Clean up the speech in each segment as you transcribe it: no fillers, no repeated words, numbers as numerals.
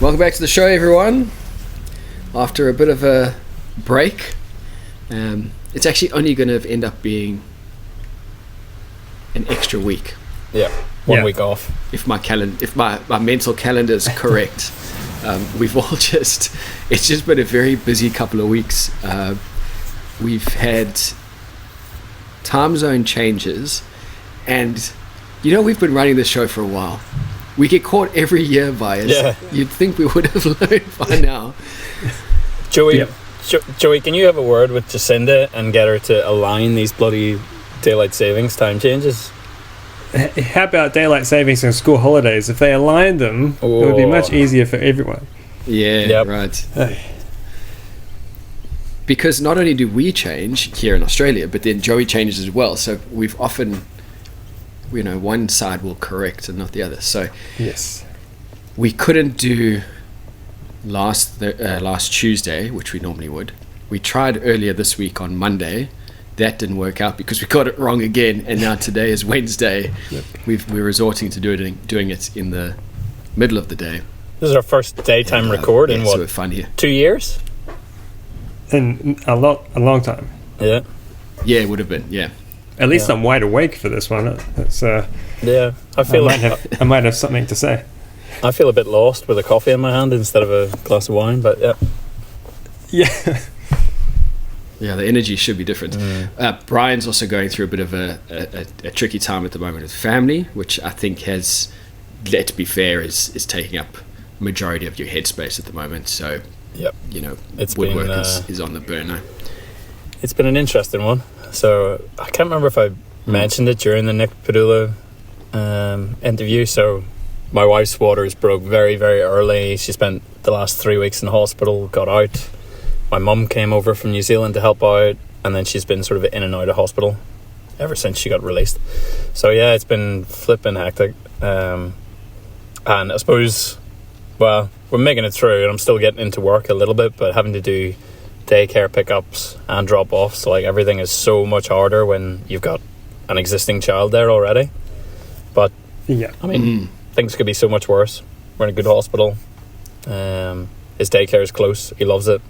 Welcome back to the show, everyone. After a bit of a break, it's actually only going to end up being an extra week. Yeah, one week off. If my mental calendar is correct, we've all it's just been a very busy couple of weeks. We've had time zone changes, and we've been running this show for a while. We get caught every year by it. Yeah. You'd think we would have learned by now. Joey, can you have a word with Jacinda and get her to align these bloody daylight savings time changes? How about daylight savings and school holidays? If they aligned them, it would be much easier for everyone. Yeah, right. Because not only do we change here in Australia, but then Joey changes as well. So we've often... one side will correct and not the other. So yes, we couldn't do last Tuesday, which we normally would. We tried earlier this week on Monday. That didn't work out because we got it wrong again. And now today is Wednesday. Yep. We're resorting to doing it in the middle of the day. This is our first daytime record in what? So fun here. 2 years? In a long time. Yeah. Yeah, it would have been. Yeah. At least I'm wide awake for this one. It's I feel I might have something to say. I feel a bit lost with a coffee in my hand instead of a glass of wine, but yeah. Yeah, the energy should be different. Brian's also going through a bit of a tricky time at the moment with family, which I think has, let's be fair, is taking up majority of your headspace at the moment. So, it's woodworkers is on the burner. It's been an interesting one. So I can't remember if I mentioned it during the Nick Padula interview. So my wife's waters broke very, very early. She spent the last 3 weeks in hospital, got out. My mum came over from New Zealand to help out, and then she's been sort of in and out of hospital ever since she got released. So yeah, it's been flipping hectic. And I suppose, we're making it through, and I'm still getting into work a little bit, but having to do daycare pickups and drop-offs, so like everything is so much harder when you've got an existing child there already. But I mean, things could be so much worse. We're in a good hospital. His daycare is close. He loves it,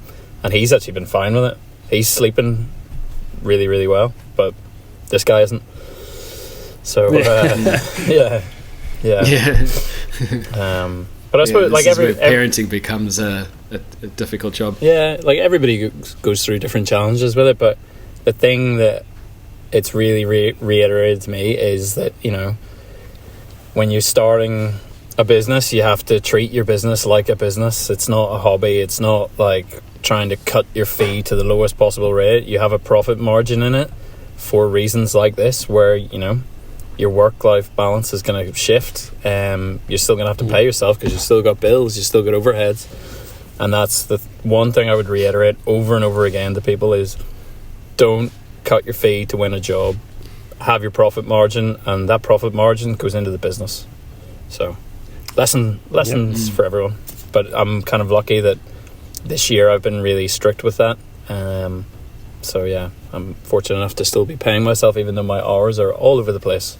and he's actually been fine with it. He's sleeping really, really well, but this guy isn't. So yeah. But I suppose parenting becomes a difficult job. Yeah, like everybody goes through different challenges with it, but the thing that it's really reiterated to me is that, when you're starting a business, you have to treat your business like a business. It's not a hobby. It's not like trying to cut your fee to the lowest possible rate. You have a profit margin in it for reasons like this, where, your work-life balance is going to shift. You're still going to have to pay yourself because you've still got bills, you've still got overheads. And that's the one thing I would reiterate over and over again to people is don't cut your fee to win a job. Have your profit margin, and that profit margin goes into the business. So lessons for everyone. But I'm kind of lucky that this year I've been really strict with that. So yeah, I'm fortunate enough to still be paying myself, even though my hours are all over the place.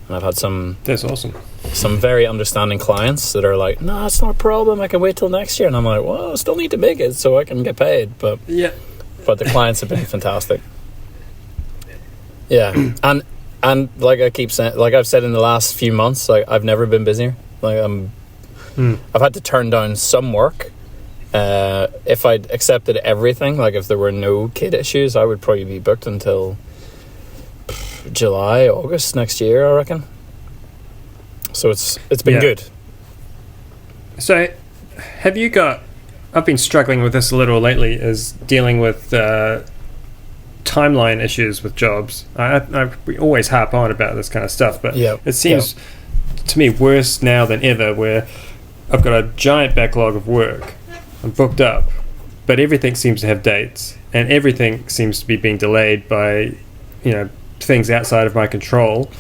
And I've had That's awesome. Some very understanding clients that are like, no, it's not a problem, I can wait till next year. And I'm like, well, I still need to make it so I can get paid. But the clients have been fantastic. Yeah. And like I keep saying, like I've said in the last few months, like I've never been busier. Like I've had to turn down some work. If I'd accepted everything, like if there were no kid issues, I would probably be booked until July, August next year, I reckon. So it's been good. So have you got... I've been struggling with this a little lately, is dealing with timeline issues with jobs. We always harp on about this kind of stuff, but it seems to me worse now than ever, where I've got a giant backlog of work. I'm booked up, but everything seems to have dates, and everything seems to be being delayed by, things outside of my control,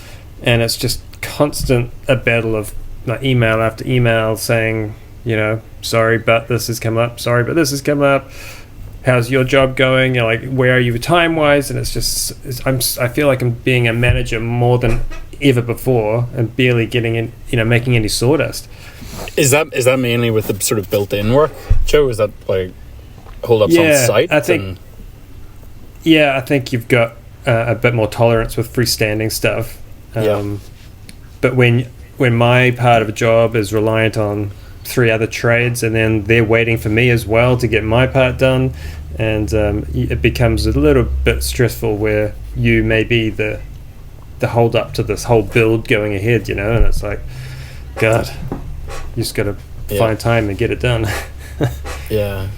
and it's just constant a battle of like email after email saying, sorry, but this has come up. Sorry, but this has come up. How's your job going? Like, where are you time-wise? And it's just, I feel like I'm being a manager more than ever before, and barely getting in, making any sawdust. Is that mainly with the sort of built-in work, Joe? Is that like hold-ups on site? I think you've got a bit more tolerance with freestanding stuff. But when my part of a job is reliant on 3 other trades, and then they're waiting for me as well to get my part done, and it becomes a little bit stressful where you may be the hold up to this whole build going ahead, and it's like, God, you just got to find time and get it done. Yeah.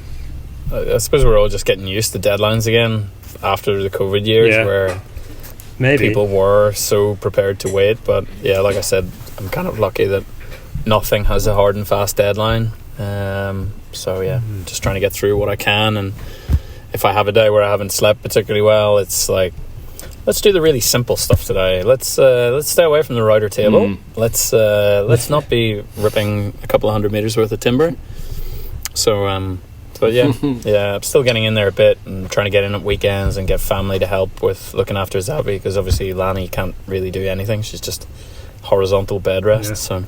I suppose we're all just getting used to deadlines again after the COVID years, where people were so prepared to wait. But yeah, like I said, I'm kind of lucky that nothing has a hard and fast deadline. So yeah, just trying to get through what I can. And if I have a day where I haven't slept particularly well, it's like, let's do the really simple stuff today. Let's stay away from the router table. Let's not be ripping a couple of 100 meters worth of timber. So but yeah, I'm still getting in there a bit and trying to get in at weekends and get family to help with looking after Zavi, because obviously Lani can't really do anything. She's just horizontal bed rest. So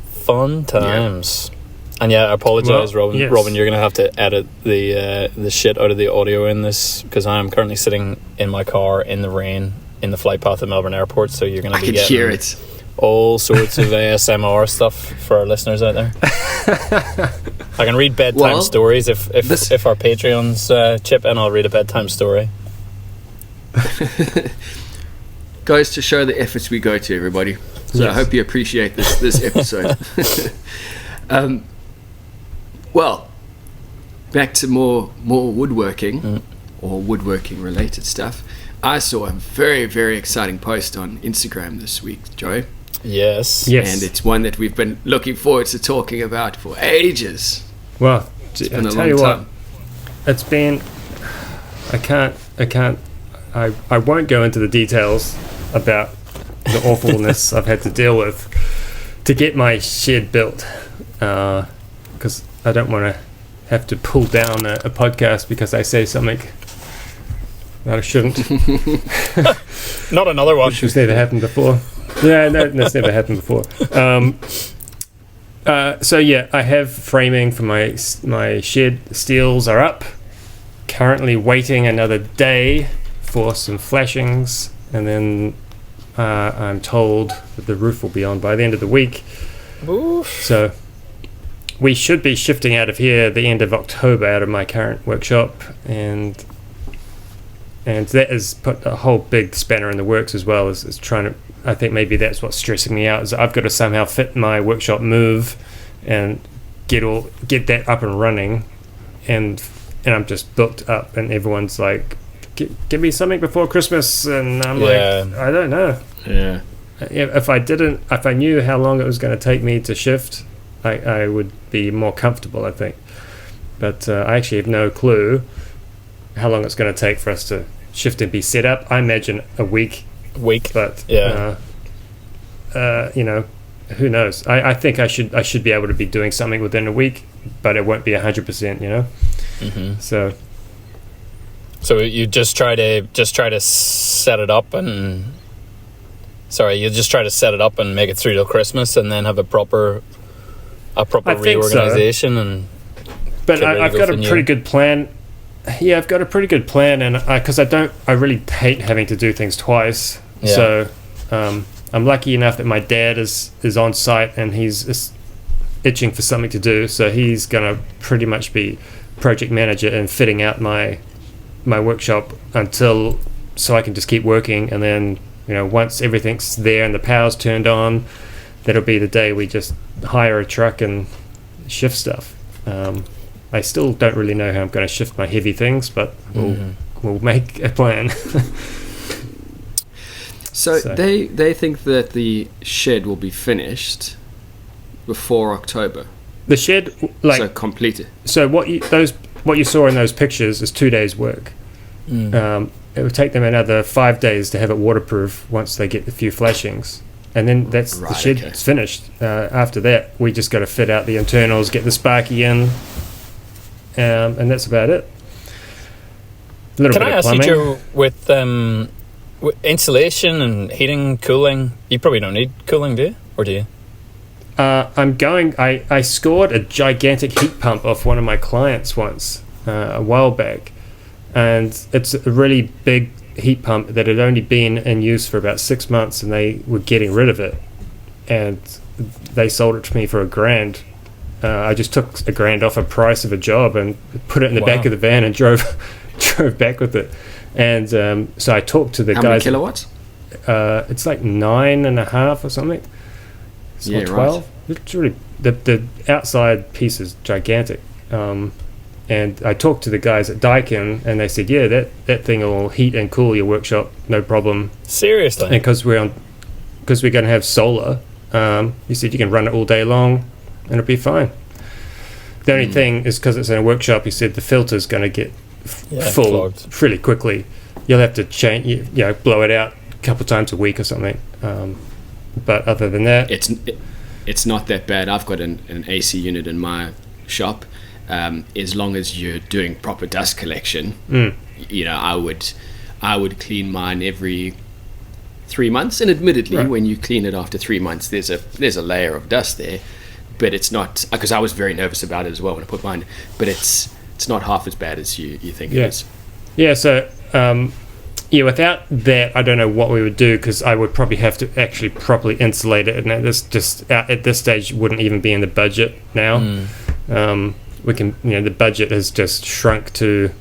fun times. And I apologise, Robin. Yes. Robin, you're going to have to edit the shit out of the audio in this, because I am currently sitting in my car in the rain in the flight path of Melbourne Airport. So you're going to be getting hear it. All sorts of ASMR stuff for our listeners out there. I can read bedtime stories if our Patreons chip in. I'll read a bedtime story. Goes to show the efforts we go to, everybody. So I hope you appreciate this episode. Well, back to more woodworking or woodworking related stuff. I saw a very, very exciting post on Instagram this week, Joe. Yes. And it's one that we've been looking forward to talking about for ages. Well, I'll tell you what, it's been, I won't go into the details about the awfulness I've had to deal with to get my shed built, because I don't want to have to pull down a podcast because I say something that I shouldn't. Not another one. Which has never happened before. Yeah, no, that's never happened before. So yeah, I have framing for my shed. Steels are up. Currently waiting another day for some flashings, and then I'm told that the roof will be on by the end of the week. Oof. So we should be shifting out of here at the end of October, out of my current workshop, and that has put a whole big spanner in the works, as well as trying to. I think maybe that's what's stressing me out, is I've got to somehow fit my workshop move and get that up and running, and I'm just booked up, and everyone's like, give me something before Christmas, and I'm like, I don't know. Yeah. If I knew how long it was going to take me to shift, I would be more comfortable, I think. But I actually have no clue how long it's going to take for us to shift and be set up. I imagine a week. But who knows? I think I should be able to be doing something within a week, but it won't be 100%. So you just try to set it up and make it through till Christmas, and then have a proper reorganization. So. But I've got a pretty good plan. Yeah, I've got a pretty good plan, and because I really hate having to do things twice. Yeah. So I'm lucky enough that my dad is on site, and he's itching for something to do. So he's gonna pretty much be project manager and fitting out my workshop so I can just keep working, and then once everything's there and the power's turned on, that'll be the day we just hire a truck and shift stuff. I still don't really know how I'm going to shift my heavy things, but we'll make a plan. So they think that the shed will be finished before October. The shed, so completed. So what you saw in those pictures is 2 days' work. It would take them another 5 days to have it waterproof once they get a few flashings, and then that's the shed's finished. After that, we just got to fit out the internals, get the sparky in. And that's about it. Can I ask you, Joe, with insulation and heating, cooling, you probably don't need cooling, do you? Or do you? I scored a gigantic heat pump off one of my clients once a while back, and it's a really big heat pump that had only been in use for about 6 months, and they were getting rid of it, and they sold it to me for $1,000. I just took $1,000 off a price of a job and put it in the back of the van and drove back with it. And so I talked to the guys. How many kilowatts? It's like 9.5 or something. Or 12. Right. It's really the outside piece is gigantic. And I talked to the guys at Daikin, and they said, yeah, that thing will heat and cool your workshop, no problem. Seriously? And because we're going to have solar, he said you can run it all day long, and it'll be fine. The only thing is, because it's in a workshop, he said the filter's going to get full clogged really quickly. You'll have to change, blow it out a couple times a week or something. But other than that, it's not that bad. I've got an AC unit in my shop. As long as you're doing proper dust collection, I would clean mine every 3 months. And admittedly, when you clean it after 3 months, there's a layer of dust there. But it's not, because I was very nervous about it as well when I put mine. But it's not half as bad as you think it is. Yeah. So without that, I don't know what we would do, because I would probably have to actually properly insulate it, and at this stage wouldn't even be in the budget now. We can, the budget has just shrunk to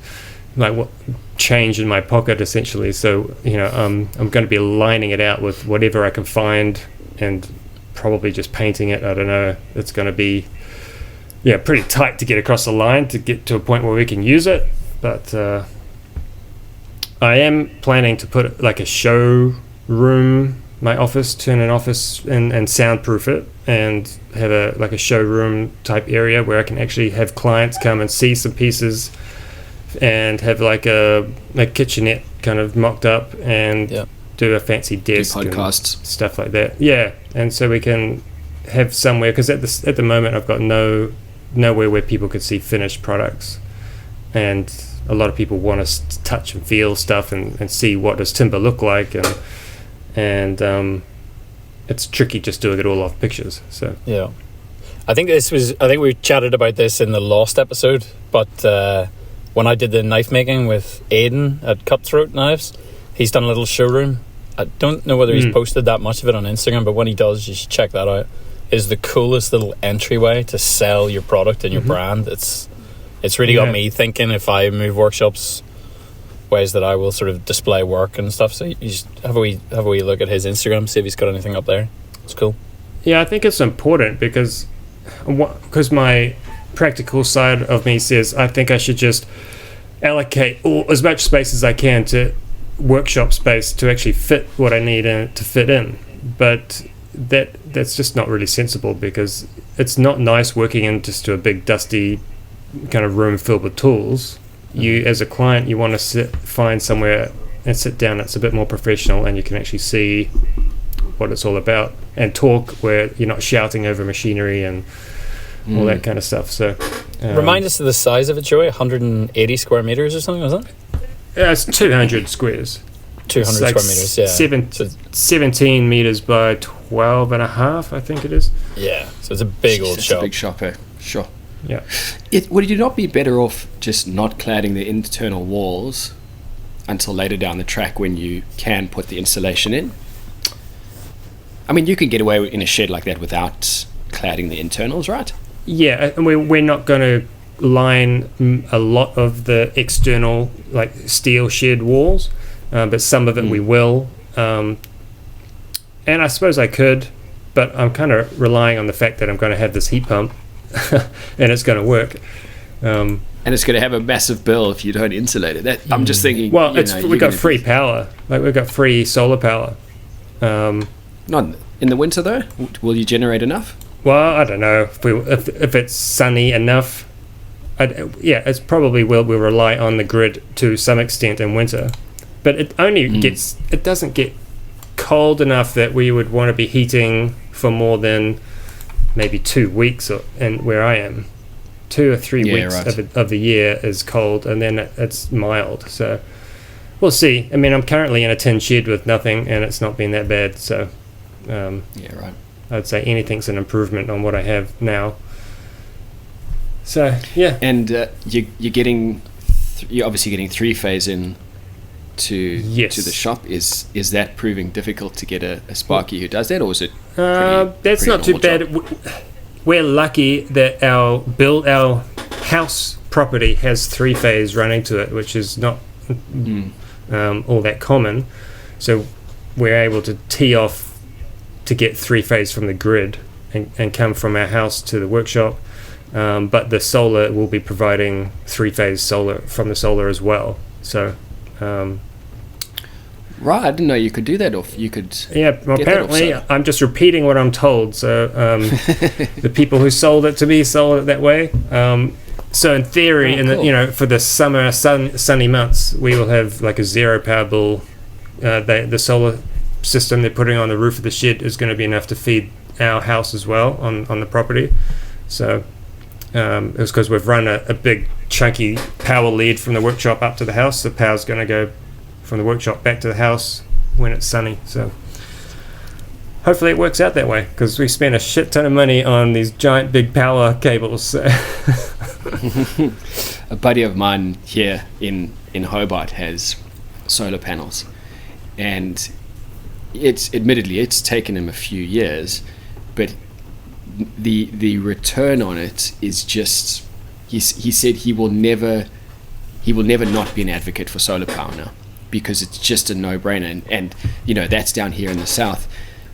like what change in my pocket essentially. So I'm going to be lining it out with whatever I can find, and probably just painting it. I don't know. It's going to be pretty tight to get across the line to get to a point where we can use it. But I am planning to put like a showroom, my office, turn an office and soundproof it, and have a showroom type area where I can actually have clients come and see some pieces, and have like a kitchenette kind of mocked up, and do a fancy desk, do podcasts, and stuff like that. Yeah, and so we can have somewhere, because at the moment I've got nowhere where people could see finished products, and a lot of people want to touch and feel stuff and see what does timber look like, and it's tricky just doing it all off pictures. So I think we chatted about this in the last episode, but when I did the knife making with Aidan at Cutthroat Knives, he's done a little showroom. I don't know whether he's posted that much of it on Instagram, but when he does, you should check that out. It's the coolest little entryway to sell your product and your brand. It's really got me thinking, if I move workshops, ways that I will sort of display work and stuff. So you just have a wee look at his Instagram, see if he's got anything up there. It's cool. Yeah, I think it's important because my practical side of me says I think I should just allocate as much space as I can to workshop space to actually fit what I need to fit in. But that's just not really sensible, because it's not nice working in just to a big dusty kind of room filled with tools. You, as a client, you want to find somewhere and sit down that's a bit more professional, and you can actually see what it's all about and talk, where you're not shouting over machinery and all that kind of stuff. So remind us of the size of it, Joey. 180 square meters or something, was it? Yeah, it's 200 squares. 200 square meters, yeah. 17 meters by 12 and a half, I think it is. Yeah, so it's a big old shop. It's a big shop, eh? Sure. Yeah. Would you not be better off just not cladding the internal walls until later down the track when you can put the insulation in? I mean, you can get away in a shed like that without cladding the internals, right? Yeah, and we're not going to line a lot of the external like steel shed walls, but some of it we will. And I suppose I could, but I'm kind of relying on the fact that I'm going to have this heat pump and it's going to work. And it's going to have a massive bill if you don't insulate it. I'm just thinking. Well, we've got free power. Like, we've got free solar power. Not in the winter though. Will you generate enough? Well, I don't know if it's sunny enough. It's probably we'll rely on the grid to some extent in winter, but it only it doesn't get cold enough that we would want to be heating for more than maybe 2 weeks, and where I am, 2 or 3 weeks of the year is cold, and then it's mild. So we'll see. I mean, I'm currently in a tin shed with nothing, and it's not been that bad. So I'd say anything's an improvement on what I have now. So yeah, and you're obviously getting 3-phase in to the shop. Is that proving difficult to get a Sparky who does that, or is it? That's not too bad. We're lucky that our house property has 3-phase running to it, which is not all that common. So we're able to tee off to get 3-phase from the grid and come from our house to the workshop. But the solar will be providing 3-phase solar from the solar as well. So, right, I didn't know you could do that. Or you could. Yeah, well, apparently I'm just repeating what I'm told. So the people who sold it to me sold it that way. So in theory, for the summer sunny months, we will have like a zero power bill. The solar system they're putting on the roof of the shed is going to be enough to feed our house as well on the property. So. It was because we've run a big chunky power lead from the workshop up to the house. The power's going to go from the workshop back to the house when it's sunny. So hopefully it works out that way, because we spent a shit ton of money on these giant big power cables. So. A buddy of mine here in Hobart has solar panels, and it's taken him a few years, but the return on it is just, he said he will never not be an advocate for solar power now, because it's just a no-brainer, and that's down here in the south.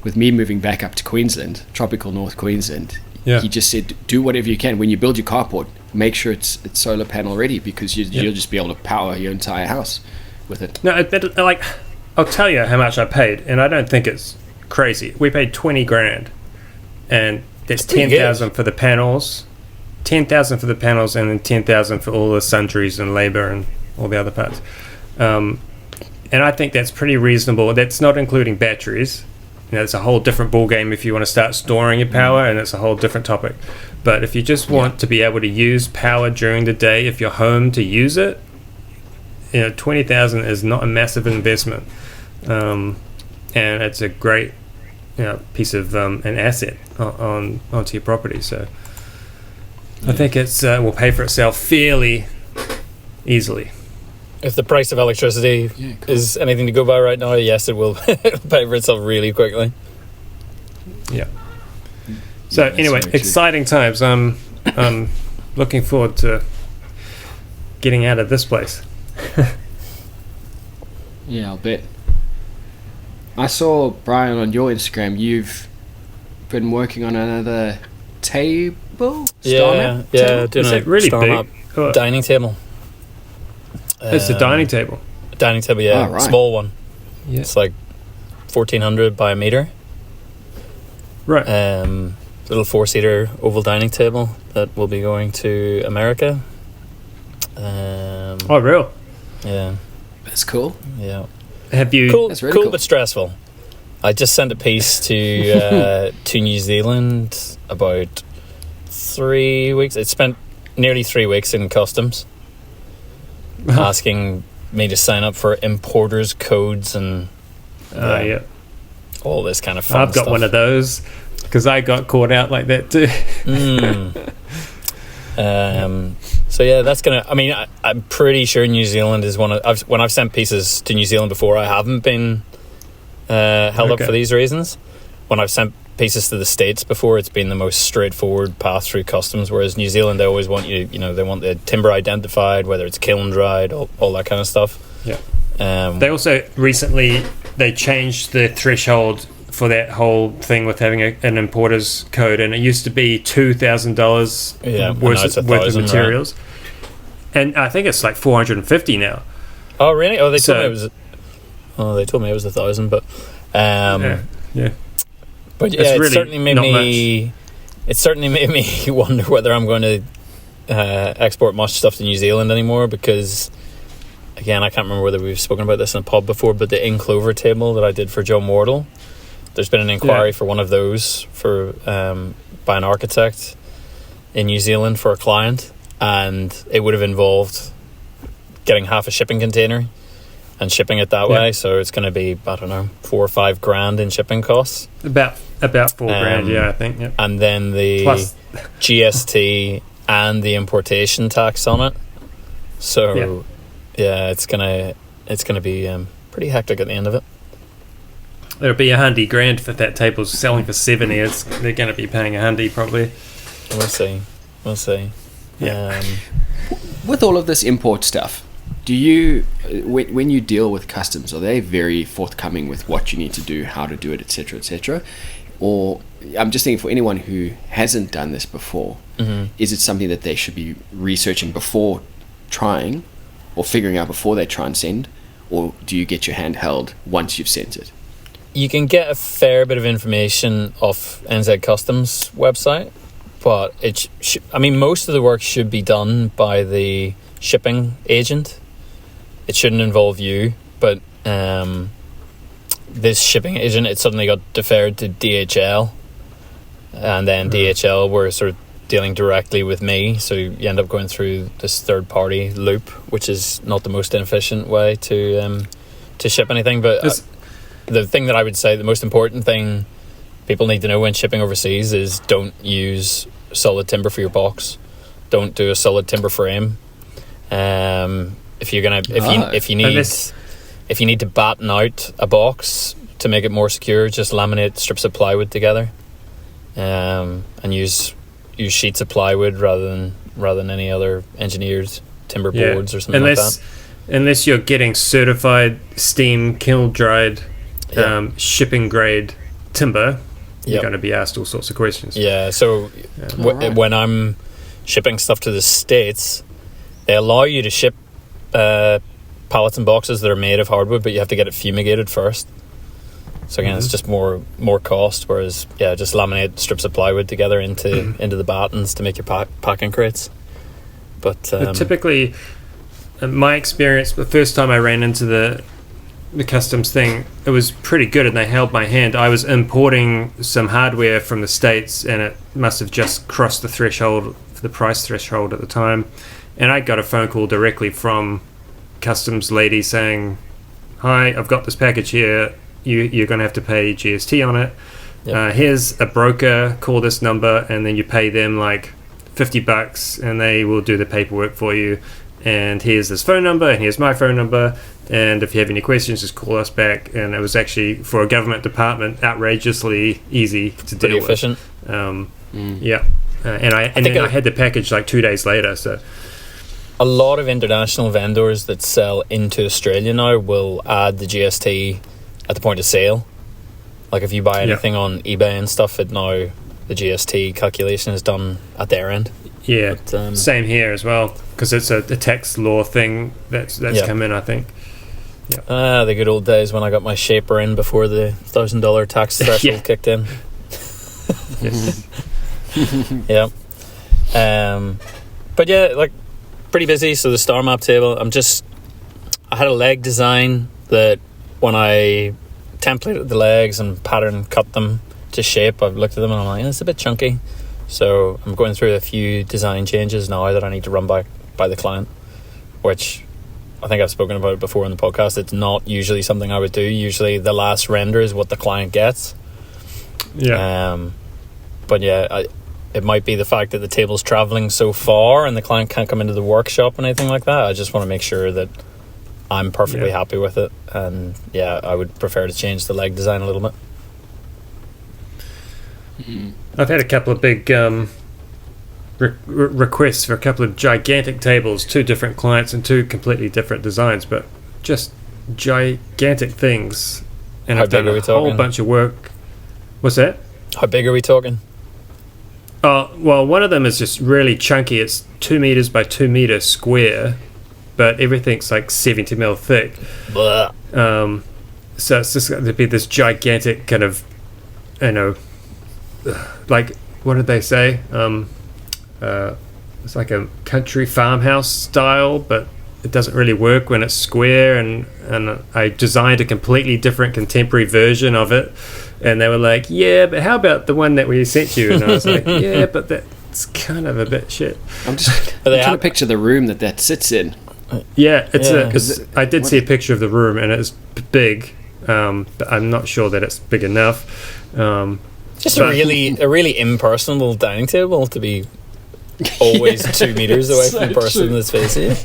With me moving back up to Queensland, tropical North Queensland, he just said, do whatever you can when you build your carport, make sure it's solar panel ready, because you'll just be able to power your entire house with it. No, like, I'll tell you how much I paid, and I don't think it's crazy. We paid $20,000, and there's 10,000 for the panels, 10,000 for the panels, and then 10,000 for all the sundries and labor and all the other parts. And I think that's pretty reasonable. That's not including batteries. It's a whole different ball game if you want to start storing your power, and it's a whole different topic. But if you just want to be able to use power during the day, if you're home to use it, 20,000 is not a massive investment, and it's a great piece of an asset onto your property. So I think it's will pay for itself fairly easily. If the price of electricity is anything to go by right now, yes, it will pay for itself really quickly. Yeah. So anyway, exciting times. I'm looking forward to getting out of this place. Yeah, I'll bet. I saw, Brian, on your Instagram, you've been working on another table? Yeah, doing a really big dining table. It's a dining table. Dining table, yeah, right. Small one. Yeah. It's like 1,400 by a meter. Right. Little 4-seater oval dining table that will be going to America. Oh, real? Yeah. That's cool. Yeah. Have you? Cool, That's really cool cool, but stressful. I just sent a piece to New Zealand about 3 weeks. It spent nearly 3 weeks in customs, asking me to sign up for importers codes and all this kind of fun I've got stuff. one of those because I got caught out like that too. So yeah, that's gonna. I mean, I'm pretty sure New Zealand is one of. When I've sent pieces to New Zealand before, I haven't been held up for these reasons. When I've sent pieces to the States before, it's been the most straightforward path through customs. Whereas New Zealand, they always want you. They want the timber identified, whether it's kiln dried, all that kind of stuff. Yeah. They also recently changed the threshold for that whole thing with having an importer's code, and it used to be $2,000 worth of materials, right? And I think it's like $450 now. Oh really? Oh, they told me it was. Oh, they told me it was 1,000, but yeah. But yeah, it certainly made me. It certainly made me wonder whether I'm going to export much stuff to New Zealand anymore, because, again, I can't remember whether we've spoken about this in a pub before, but the in clover table that I did for Joe Mortal, there's been an inquiry for one of those for by an architect in New Zealand for a client, and it would have involved getting half a shipping container and shipping it that way. So it's going to be, I don't know, $4 or $5 grand in shipping costs. About About $4,000, I think. Yep. And then the Plus GST and the importation tax on it. So it's gonna be pretty hectic at the end of it. It'll be $100,000 if that table's selling for 70. They're going to be paying $100 probably. We'll see. Yeah. With all of this import stuff, do you, when you deal with customs, are they very forthcoming with what you need to do, how to do it, etc., etc.? Or I'm just thinking for anyone who hasn't done this before, is it something that they should be researching before trying, or figuring out before they try and send, or do you get your hand held once you've sent it? You can get a fair bit of information off NZ Customs website, but most of the work should be done by the shipping agent. It shouldn't involve you, but this shipping agent, it suddenly got deferred to DHL, and then DHL were sort of dealing directly with me, so you end up going through this third party loop, which is not the most efficient way to ship anything. But the thing that I would say, the most important thing people need to know when shipping overseas is don't use solid timber for your box. Don't do a solid timber frame. If you need to batten out a box to make it more secure, just laminate strips of plywood together, and use sheets of plywood rather than any other engineered timber boards or something like that. Unless you're getting certified steam kiln dried shipping grade timber, you're going to be asked all sorts of questions. Yeah, so when I'm shipping stuff to the States, they allow you to ship pallets and boxes that are made of hardwood, but you have to get it fumigated first. So again, it's just more cost, whereas just laminate strips of plywood together into the battens to make your packing crates. But typically, in my experience, the first time I ran into the customs thing, it was pretty good, and they held my hand. I was importing some hardware from the States, and it must have just crossed the threshold, the price threshold at the time, and I got a phone call directly from customs lady saying, "Hi, I've got this package here. You're going to have to pay GST on it. Here's a broker, call this number, and then you pay them like $50 and they will do the paperwork for you. And here's this phone number, and here's my phone number, and if you have any questions, just call us back." And it was actually, for a government department, outrageously easy to deal with. Efficient. And I had the package like 2 days later. So a lot of international vendors that sell into Australia now will add the GST at the point of sale. Like if you buy anything on eBay and stuff, the GST calculation is done at their end. Yeah, but, same here as well, because it's a tax law thing that's come in, I think. The good old days when I got my shaper in before the $1,000 tax threshold kicked in. But like pretty busy. So the star map table, I had a leg design that when I templated the legs and pattern cut them to shape, I've looked at them and I'm like, it's a bit chunky. So I'm going through a few design changes now that I need to run by the client, which I think I've spoken about it before in the podcast. It's not usually something I would do. Usually the last render is what the client gets. But it might be the fact that the table's traveling so far and the client can't come into the workshop and anything like that. I just want to make sure that I'm perfectly happy with it. And I would prefer to change the leg design a little bit. I've had a couple of big requests for a couple of gigantic tables, 2 different clients and 2 completely different designs, but just gigantic things. And I've done a whole bunch of work. What's that? How big are we talking? Well, one of them is just really chunky. It's 2 meters by 2 meters square, but everything's like 70 mil thick. So it's just going to be this gigantic kind of, like, what did they say? It's like a country farmhouse style, but it doesn't really work when it's square. And I designed a completely different contemporary version of it, and they were like, "Yeah, but how about the one that we sent you?" And I was like, "Yeah, but that's kind of a bit shit." I'm trying to picture the room that sits in. Yeah, I did see a picture of the room, and it's big, but I'm not sure that it's big enough. Just a really impersonal dining table to be always 2 meters away from the person that's facing you.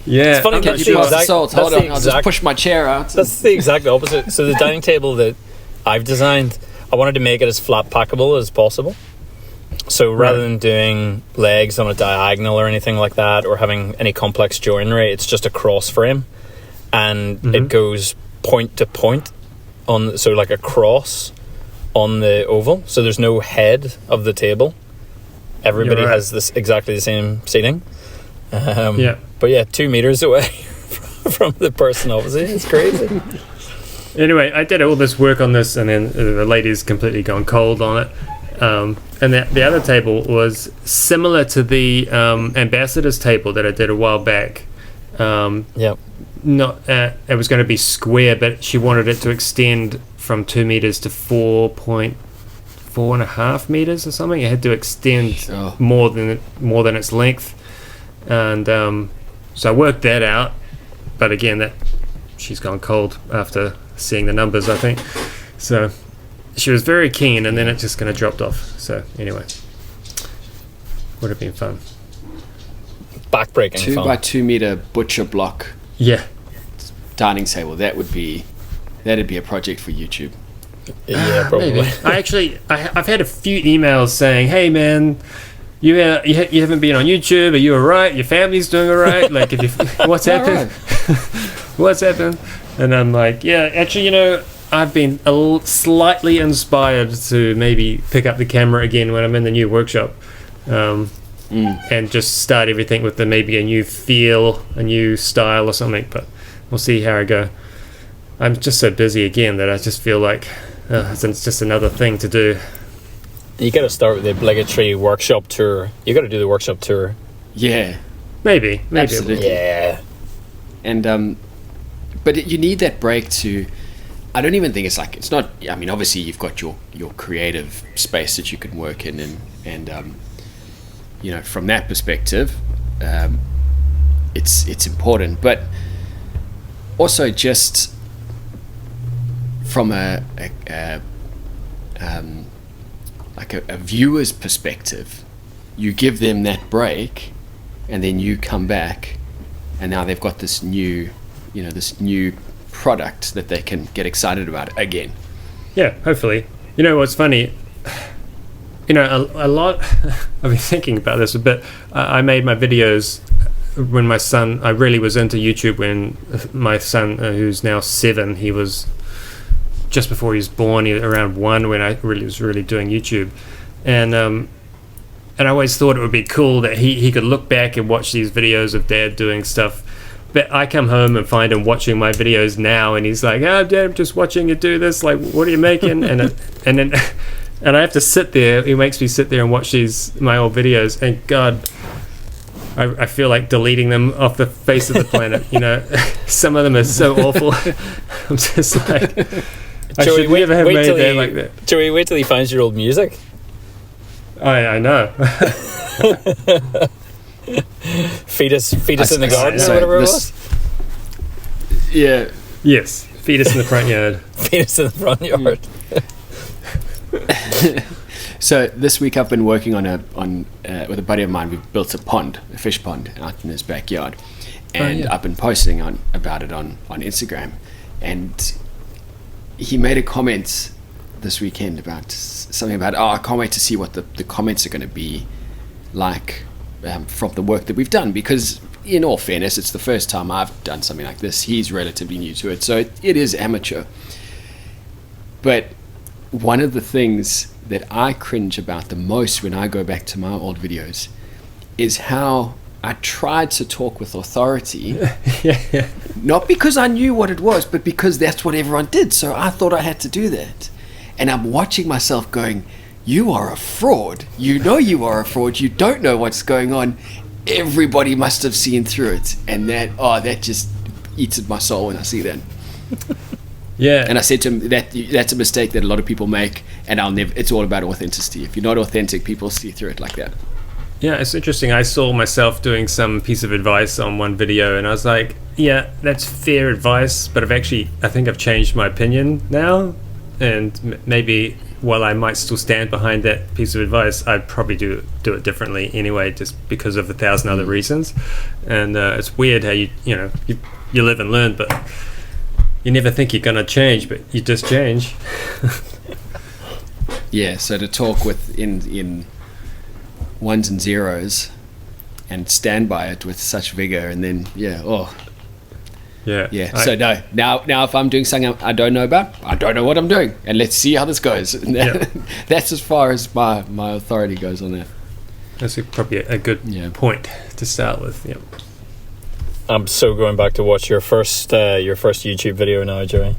Yeah, it's funny. Hold on, I'll just push my chair out. That's the exact opposite. So the dining table that I've designed, I wanted to make it as flat packable as possible. So rather than doing legs on a diagonal or anything like that, or having any complex joinery, it's just a cross frame, and it goes point to point so like a cross on the oval. So there's no head of the table. Everybody has this exactly the same seating. But yeah, 2 meters away from the person, obviously. It's crazy. Anyway, I did all this work on this, and then the lady's completely gone cold on it. And the other table was similar to the ambassador's table that I did a while back. It was going to be square, but she wanted it to extend from 2 meters to 4.5 meters or something. It had to extend more than its length, and so I worked that out. But again, she's gone cold after seeing the numbers, I think. So she was very keen, and then it just kind of dropped off. So anyway, would have been fun. Backbreaking 2 by 2 meter butcher block. Yeah. Dining table. That'd be a project for YouTube. Yeah, probably. I've had a few emails saying, "Hey, man, you haven't been on YouTube. Are you alright? Your family's doing alright? Like, what's happened? What's happened?" And I'm like, "Yeah, actually, I've been slightly inspired to maybe pick up the camera again when I'm in the new workshop, and just start everything with maybe a new feel, a new style or something. But we'll see how I go. I'm just so busy again that I just feel like it's just another thing to do." You got to start with the obligatory workshop tour. You got to do the workshop tour. Yeah, maybe. Absolutely. Yeah, and but you need that break to. I don't even think it's not. I mean, obviously you've got your creative space that you can work in, and from that perspective, it's important. But also just from a viewer's perspective, you give them that break, and then you come back, and now they've got this new product that they can get excited about again. Yeah, hopefully. What's funny, a lot I've been thinking about this a bit. I made my videos when my son, I really was into YouTube when my son, who's now 7, he was just before he was born, around 1, when I was really doing YouTube, and I always thought it would be cool that he could look back and watch these videos of Dad doing stuff. But I come home and find him watching my videos now, and he's like, "Oh, Dad, I'm just watching you do this. Like, what are you making?" and I have to sit there. He makes me sit there and watch my old videos, and God, I feel like deleting them off the face of the planet. Some of them are so awful. I'm just like, Joey, never have made that like that. Joey, wait till he finds your old music. I know. Fetus in the garden, or whatever it was. Yeah. Yes. Fetus in the front yard. Fetus in the front yard. So this week I've been working with a buddy of mine. We've built a fish pond out in his backyard, and I've been posting about it on Instagram, and he made a comment this weekend about something about, I can't wait to see what the comments are going to be like from the work that we've done, because in all fairness, it's the first time I've done something like this. He's relatively new to it, so it is amateur. But one of the things that I cringe about the most when I go back to my old videos is how I tried to talk with authority, not because I knew what it was, but because that's what everyone did, so I thought I had to do that. And I'm watching myself going, "You are a fraud. You are a fraud. You don't know what's going on. Everybody must have seen through it." And that just eats at my soul when I see that. Yeah. And I said to him that's a mistake that a lot of people make, and it's all about authenticity. If you're not authentic, people see through it like that. Yeah, it's interesting. I saw myself doing some piece of advice on one video, and I was like, yeah, that's fair advice, but I think I've changed my opinion now, and maybe while I might still stand behind that piece of advice, I'd probably do it differently anyway, just because of 1,000 other reasons. And it's weird how you live and learn, but you never think you're going to change, but you just change. Yeah, so to talk in ones and zeros and stand by it with such vigor, and then Yeah. So now if I'm doing something I don't know about, I don't know what I'm doing, and let's see how this goes. That's as far as my authority goes on that. That's probably a good point to start with. Yeah. I'm so going back to watch your first YouTube video now, Joey.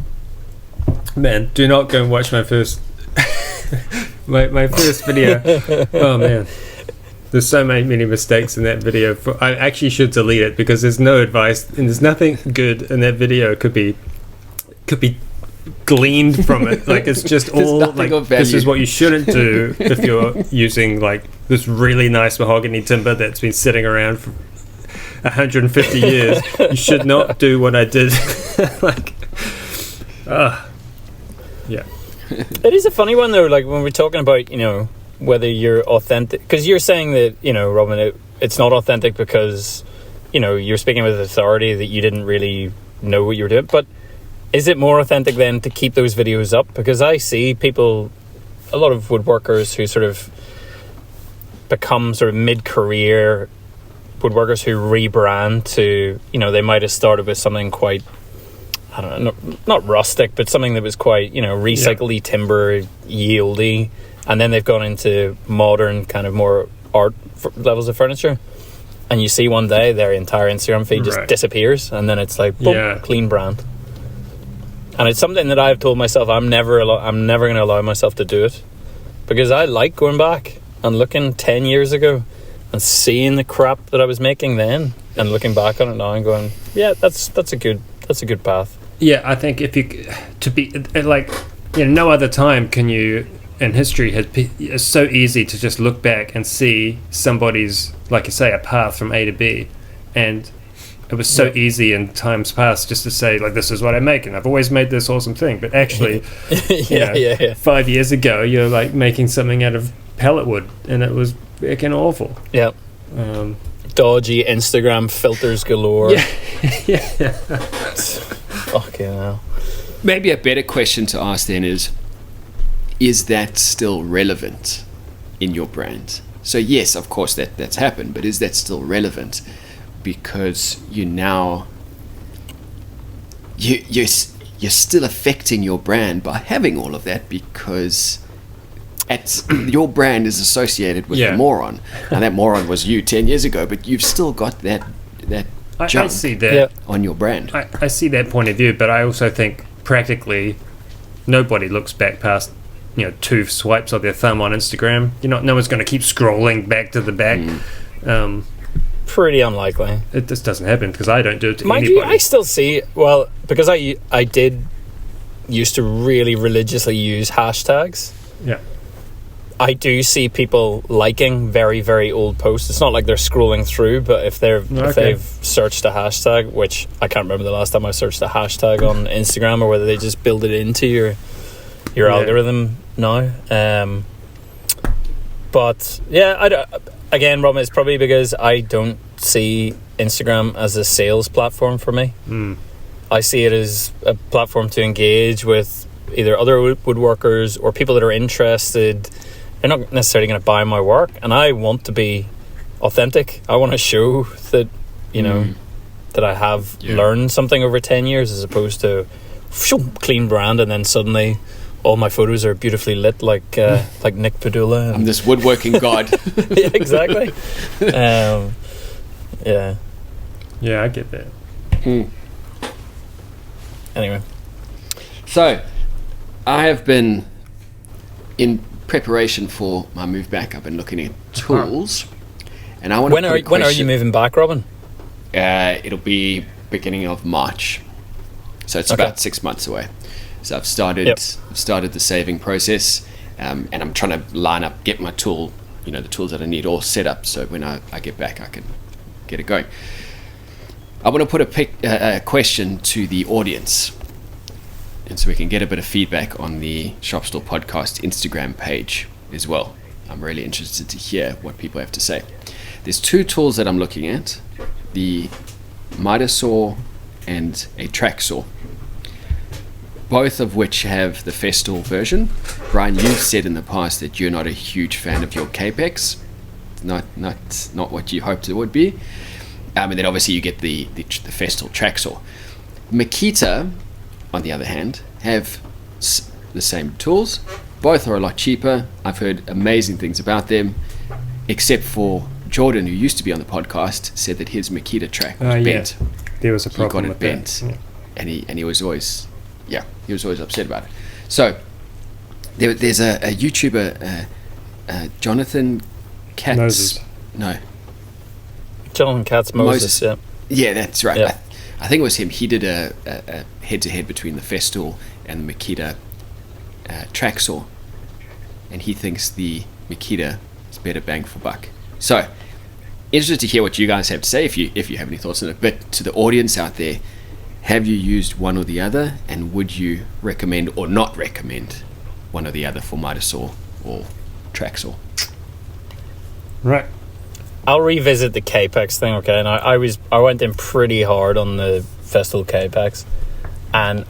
Man, do not go and watch my first my first video. Oh man, there's so many mistakes in that video. I actually should delete it because there's no advice and there's nothing good in that video. Could be gleaned from it. Like, it's just all like, this is what you shouldn't do if you're using like this really nice mahogany timber that's been sitting around for 150 years. You should not do what I did. Yeah. It is a funny one though, like when we're talking about, whether you're authentic, because you're saying that, Robin, it's not authentic because, you're speaking with authority that you didn't really know what you were doing. But is it more authentic then to keep those videos up? Because I see people, a lot of woodworkers who sort of become sort of mid-career woodworkers who rebrand to, they might have started with something quite, I don't know, not rustic, but something that was quite, recycledy timber, yieldy, and then they've gone into modern kind of more art levels of furniture, and you see one day their entire Instagram feed just disappears, and then it's like, boom, clean brand. And it's something that I've told myself I'm never going to allow myself to do it, because I like going back and looking 10 years ago and seeing the crap that I was making then, and looking back on it now and going, yeah, that's a good path. Yeah, I think no other time can you in history it's so easy to just look back and see somebody's, like you say, a path from A to B, and it was so easy in times past just to say, like, this is what I make and I've always made this awesome thing, but actually 5 years ago you're like making something out of pellet wood and it was freaking awful. Yeah. Dodgy Instagram filters galore. Yeah. Fucking hell. Maybe a better question to ask then is that still relevant in your brand? So yes, of course that's happened, but is that still relevant? Because you're still affecting your brand by having all of that, because your brand is associated with the moron, and that moron was you 10 years ago, but you've still got that junk I see that on your brand. I see that point of view, but I also think practically nobody looks back past 2 swipes of their thumb on Instagram. No one's going to keep scrolling back to the back. Pretty unlikely. It just doesn't happen because I don't do it to Mind anybody. You, I still see, because I did used to really religiously use hashtags. Yeah. I do see people liking very, very old posts. It's not like they're scrolling through, but if they've searched a hashtag, which I can't remember the last time I searched a hashtag on Instagram, or whether they just build it into your algorithm now. But yeah, again, Robin, it's probably because I don't see Instagram as a sales platform for me. I see it as a platform to engage with either other woodworkers or people that are interested. They're not necessarily going to buy my work, and I want to be authentic. I want to show that, that I have learned something over 10 years, as opposed to clean brand and then suddenly all my photos are beautifully lit like Nick Padula. I'm this woodworking god. Yeah, exactly. Yeah. Yeah, I get that. Anyway. So, I have been, in preparation for my move back, I've been looking at tools, and I want to. When are you moving back, Robin? It'll be beginning of March, so it's about 6 months away. So I've started the saving process, and I'm trying to get my tool, the tools that I need all set up, so when I get back I can get it going. I want to put a question to the audience. and so we can get a bit of feedback on the Shop Stool Podcast Instagram page as well. I'm really interested to hear what people have to say. There's 2 tools that I'm looking at, the miter saw and a track saw, both of which have the Festool version. Bryan, you've said in the past that you're not a huge fan of your Capex, not what you hoped it would be. And then obviously you get the Festool track saw. Makita, on the other hand, have the same tools. Both are a lot cheaper. I've heard amazing things about them, except for Jordan, who used to be on the podcast, said that his Makita track was bent. There was a problem. He got it bent, and he was always upset about it. So there's a YouTuber, Jonathan Katz. Moses. No. Jonathan Katz Moses. Yeah, that's right. Yeah. I think it was him. He did a head-to-head between the Festool and the Makita track saw, and he thinks the Makita is better bang for buck. So, interested to hear what you guys have to say, if you have any thoughts on it. But to the audience out there, have you used one or the other, and would you recommend or not recommend one or the other for miter saw or track saw? Right. I'll revisit the Capex thing, okay? And I went in pretty hard on the Festool Capex, and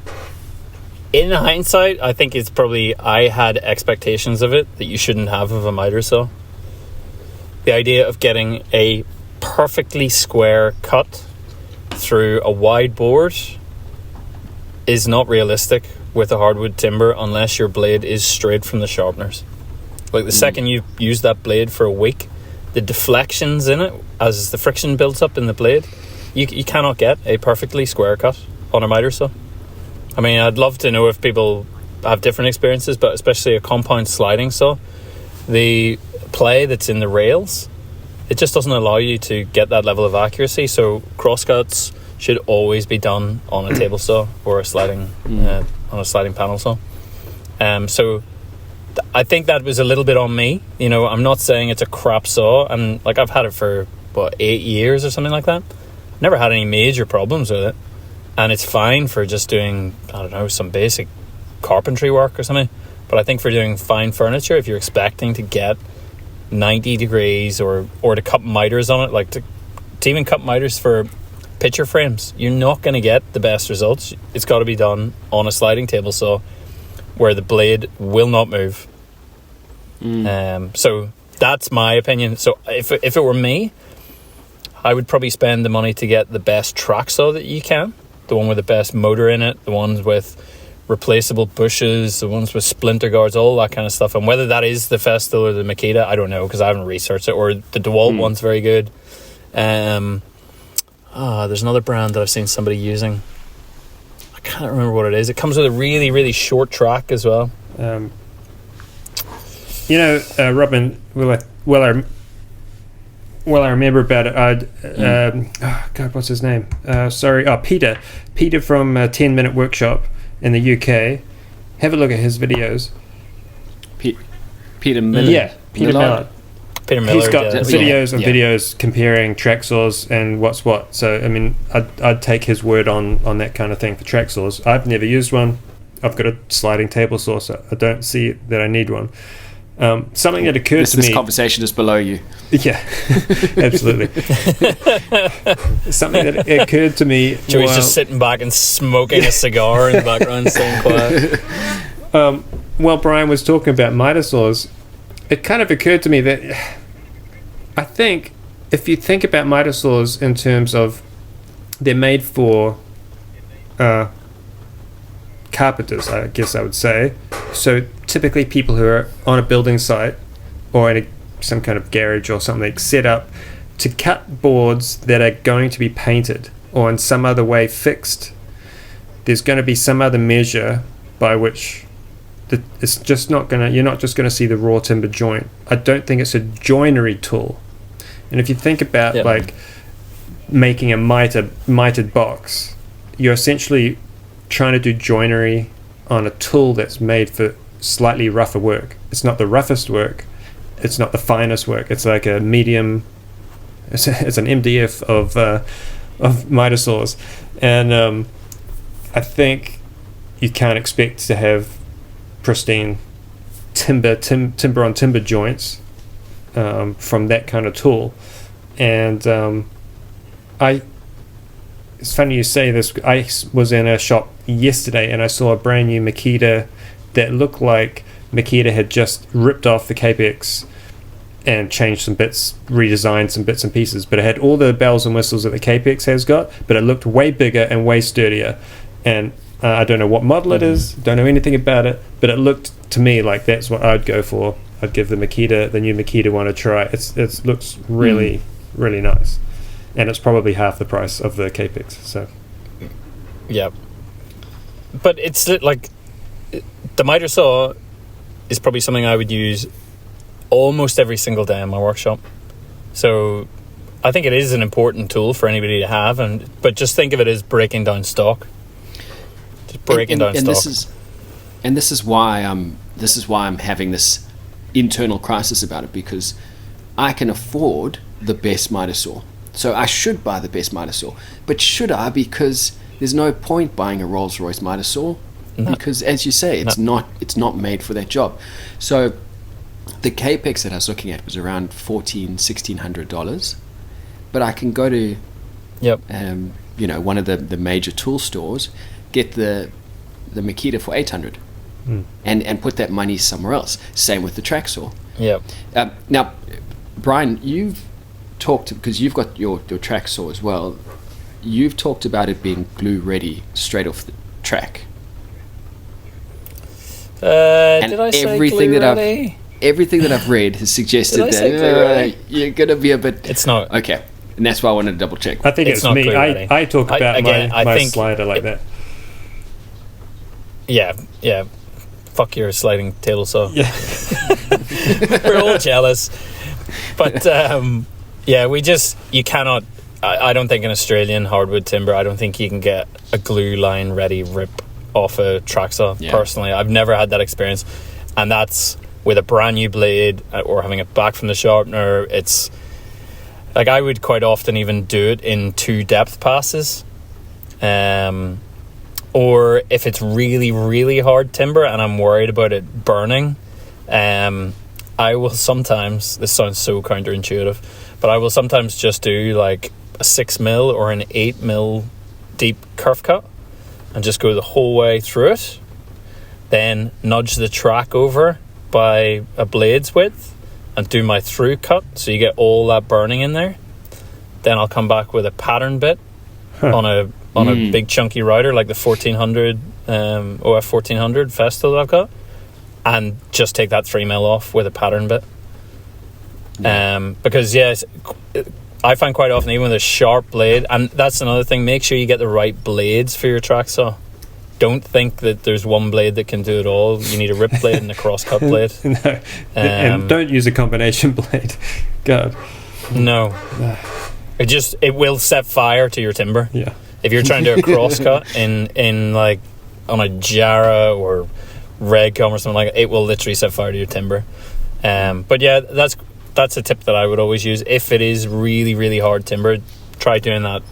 in hindsight, I think it's probably I had expectations of it that you shouldn't have of a miter saw. The idea of getting a perfectly square cut through a wide board is not realistic with a hardwood timber unless your blade is straight from the sharpeners. Like the second you use that blade for a week, the deflections in it, as the friction builds up in the blade, you cannot get a perfectly square cut on a miter saw. I mean, I'd love to know if people have different experiences, but especially a compound sliding saw, the play that's in the rails, it just doesn't allow you to get that level of accuracy. So crosscuts should always be done on a table saw or a sliding on a sliding panel saw. So I think that was a little bit on me. You know, I'm not saying it's a crap saw, and like I've had it for 8 years or something like that. Never had any major problems with it, and it's fine for just doing, I don't know, some basic carpentry work or something. But I think for doing fine furniture, if you're expecting to get 90 degrees or to cut miters on it, like to even cut miters for picture frames, you're not going to get the best results. It's got to be done on a sliding table saw where the blade will not move. So that's my opinion. So if it were me, I would probably spend the money to get the best track saw that you can, the one with the best motor in it, the ones with replaceable bushes, the ones with splinter guards, all that kind of stuff. And whether that is the Festool or the Makita, I don't know, because I haven't researched it. Or the DeWalt one's very good. There's another brand that I've seen somebody using. I can't remember what it is. It comes with a really, really short track as well. Robin, I remember about it. God, what's his name? Peter. Peter from 10 Minute Workshop in the UK. Have a look at his videos. Peter Miller. Yeah, Peter Miller. Peter Miller. He's got videos comparing track saws and what's what. So, I mean, I'd take his word on that kind of thing for track saws. I've never used one. I've got a sliding table saw, so I don't see that I need one. Something that occurred to me... This conversation is below you. Yeah, absolutely. Something that occurred to me... Joey's just sitting back and smoking a cigar in the background, staying quiet. While Bryan was talking about miter saws, it kind of occurred to me that I think if you think about miter saws in terms of they're made for carpenters, I guess I would say. So typically people who are on a building site or in some kind of garage or something set up to cut boards that are going to be painted or in some other way fixed. There's going to be some other measure by which it's just not going to, you're not just going to see the raw timber joint. I don't think it's a joinery tool. And if you think about like making a mitered box, you're essentially trying to do joinery on a tool that's made for slightly rougher work. It's not the roughest work, it's not the finest work, it's like a medium, it's an MDF of miter saws. And I think you can't expect to have pristine timber on timber joints from that kind of tool. And it's funny you say this. I was in a shop yesterday and I saw a brand new Makita that looked like Makita had just ripped off the Capex and changed some bits, redesigned some bits and pieces, but it had all the bells and whistles that the Capex has got, but it looked way bigger and way sturdier. And I don't know what model it is, don't know anything about it, but it looked to me like that's what I'd go for. I'd give the new Makita one a try. It looks really, really nice. And it's probably half the price of the Capex. So, yeah. But it's like the miter saw is probably something I would use almost every single day in my workshop. So I think it is an important tool for anybody to have, but just think of it as breaking down stock. Just breaking down stock. This is why I'm having this internal crisis about it, because I can afford the best miter saw. So I should buy the best miter saw. But should I? Because there's no point buying a Rolls-Royce miter saw. No. Because as you say, it's not made for that job. So the Capex that I was looking at was around $1,600, but I can go to one of the major tool stores, get the Makita for $800, and put that money somewhere else. Same with the track saw. Yep. Now, Bryan, you've talked, because you've got your track saw as well. You've talked about it being glue ready straight off the track. Did I say glue ready? Everything that I've read has suggested that you're going to be a bit... It's not. Okay. And that's why I wanted to double check. I think it's me. I talk about my slider like that. Yeah. Fuck your sliding table saw. Yeah. We're all jealous. But, you cannot... I don't think in Australian hardwood timber, I don't think you can get a glue line ready rip off a track saw. Yeah. Personally, I've never had that experience. And that's... with a brand new blade or having it back from the sharpener. It's like I would quite often even do it in 2 depth passes, or if it's really, really hard timber and I'm worried about it burning, I will sometimes, this sounds so counterintuitive, but I will sometimes just do like a 6mm or an 8mm deep kerf cut and just go the whole way through it, then nudge the track over by a blade's width and do my through cut so you get all that burning in there. Then I'll come back with a pattern bit on a big chunky router like the 1400 OF 1400 Festo that I've got, and just take that 3mm off with a pattern bit. Because I find quite often, even with a sharp blade, and that's another thing, make sure you get the right blades for your track saw. Don't think that there's one blade that can do it all. You need a rip blade and a cross-cut blade. No. And don't use a combination blade. God. No. It will set fire to your timber. Yeah. If you're trying to do a cross-cut in like on a Jarrah or Redcom or something like that, it will literally set fire to your timber. But yeah, that's a tip that I would always use. If it is really, really hard timber, try doing that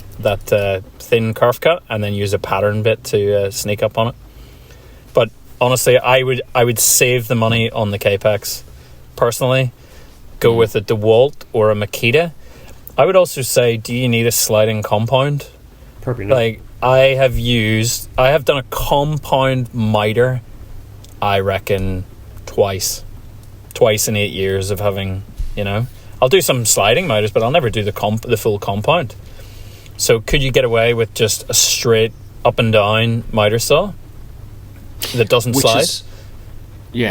thin kerf cut and then use a pattern bit to sneak up on it. But honestly, I would save the money on the Capex personally. Go with a DeWalt or a Makita. I would also say, do you need a sliding compound? Probably not. Like I have done a compound miter, I reckon twice in 8 years of having, I'll do some sliding miters, but I'll never do the full compound. So could you get away with just a straight up and down miter saw that doesn't slide?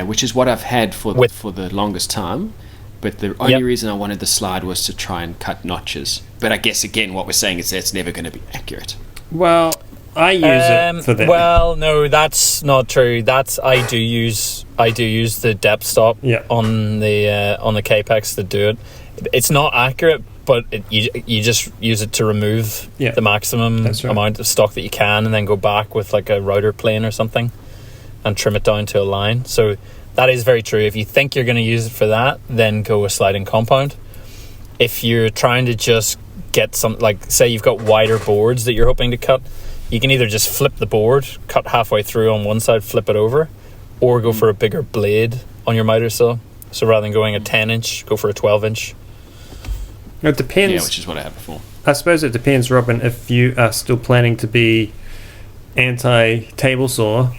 Which is what I've had for the longest time. But the only reason I wanted the slide was to try and cut notches. But I guess, again, what we're saying is that it's never going to be accurate. Well, I use it for that. Well, no, that's not true. I do use the depth stop on the Capex to do it. It's not accurate, but you just use it to remove the maximum amount of stock that you can, and then go back with like a router plane or something and trim it down to a line. So that is very true. If you think you're going to use it for that, then go with sliding compound. If you're trying to just get some, like say you've got wider boards that you're hoping to cut, you can either just flip the board, cut halfway through on one side, flip it over, or go for a bigger blade on your miter saw. So rather than going a 10-inch, go for a 12-inch. It depends. Yeah, which is what I had before. I suppose it depends, Robin, if you are still planning to be anti-table saw.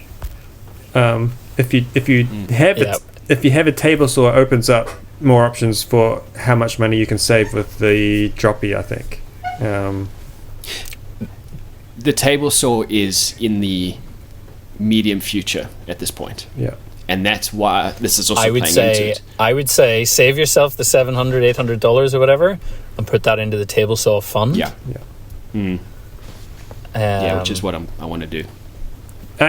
If you have a table saw, it opens up more options for how much money you can save with the droppy, I think. The table saw is in the medium future at this point. Yeah. And that's why this is also I would say save yourself the $700, $800 or whatever and put that into the table saw fund. Yeah. Yeah, which is what I want to do.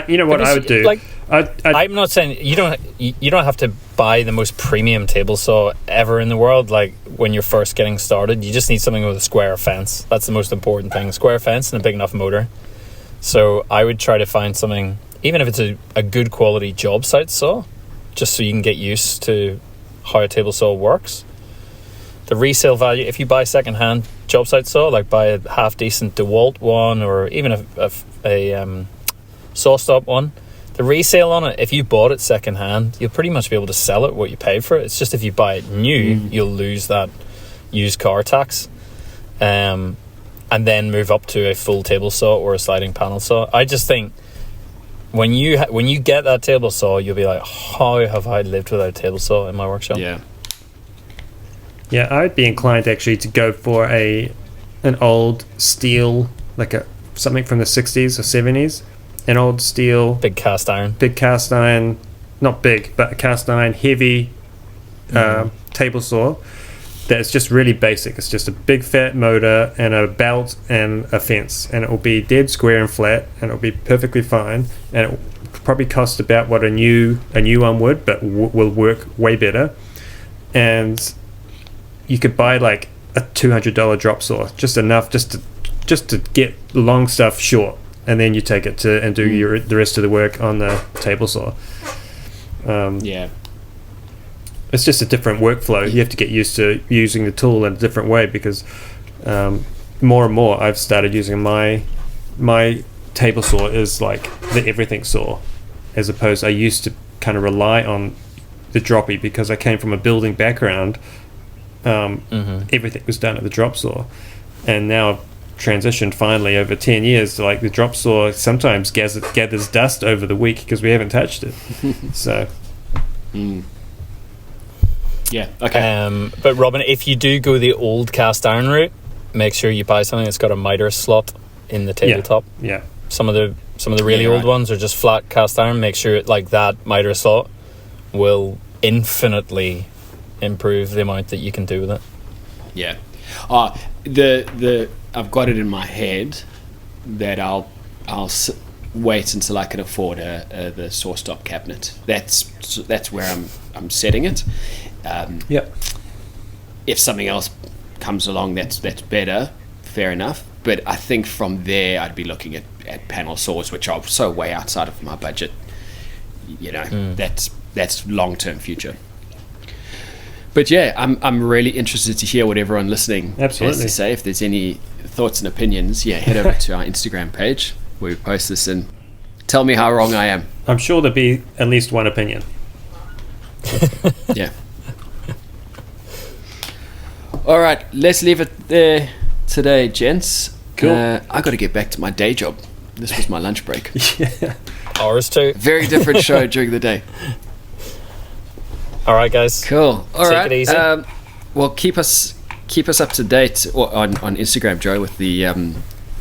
You know what I would do? Like, I'm not saying you don't have to buy the most premium table saw ever in the world. Like when you're first getting started, you just need something with a square fence. That's the most important thing: square fence and a big enough motor. So I would try to find something, even if it's a good quality job site saw, just so you can get used to how a table saw works. The resale value, if you buy secondhand job site saw, like buy a half decent DeWalt one or even a Sawdust one, the resale on it, if you bought it secondhand, you'll pretty much be able to sell it what you paid for it. It's just if you buy it new, you'll lose that used car tax, and then move up to a full table saw or a sliding panel saw. I just think when you get that table saw, you'll be like, how have I lived without a table saw in my workshop? Yeah, I'd be inclined actually to go for an old steel, like something from the 60s or 70s. An old steel... Big cast iron, not big, but a cast iron, heavy table saw that's just really basic. It's just a big fat motor and a belt and a fence. And it will be dead square and flat, and it will be perfectly fine. And it will probably cost about what a new one would, but will work way better. And you could buy like a $200 drop saw, just enough just to get long stuff short. And then you take it and do the rest of the work on the table saw. It's just a different workflow. You have to get used to using the tool in a different way because more and more I've started using my table saw is like the everything saw, as opposed I used to kind of rely on the droppy because I came from a building background. Everything was done at the drop saw, and now I've transitioned finally over 10 years to like the drop saw sometimes gathers dust over the week because we haven't touched it. So yeah, okay. But Robin, if you do go the old cast iron route, make sure you buy something that's got a miter slot in the tabletop. Yeah. Some of the really old ones are just flat cast iron. Make sure like that miter slot will infinitely improve the amount that you can do with it. Yeah. I've got it in my head that I'll wait until I can afford the saw stop cabinet. That's where I'm setting it. If something else comes along that's better, fair enough. But I think from there I'd be looking at panel saws, which are so way outside of my budget. You know, that's long-term future. But yeah, I'm really interested to hear what everyone listening has to say. If there's any thoughts and opinions, head over to our Instagram page where we post this and tell me how wrong I am. I'm sure there'll be at least one opinion. Yeah. All right, let's leave it there today, gents. Cool. I got to get back to my day job. This was my lunch break. Yeah. Ours too. Very different show during the day. All right, guys. Cool. All right. Take it easy. Well, keep us up to date on Instagram, Joe, with the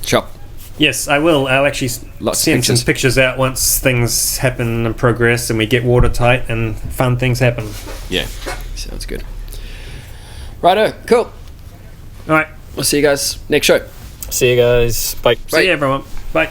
shop. Yes, I will. I'll actually send some pictures out once things happen and progress and we get watertight and fun things happen. Yeah, sounds good. Righto, cool. All right. We'll see you guys next show. See you guys. Bye. See you, everyone. Bye.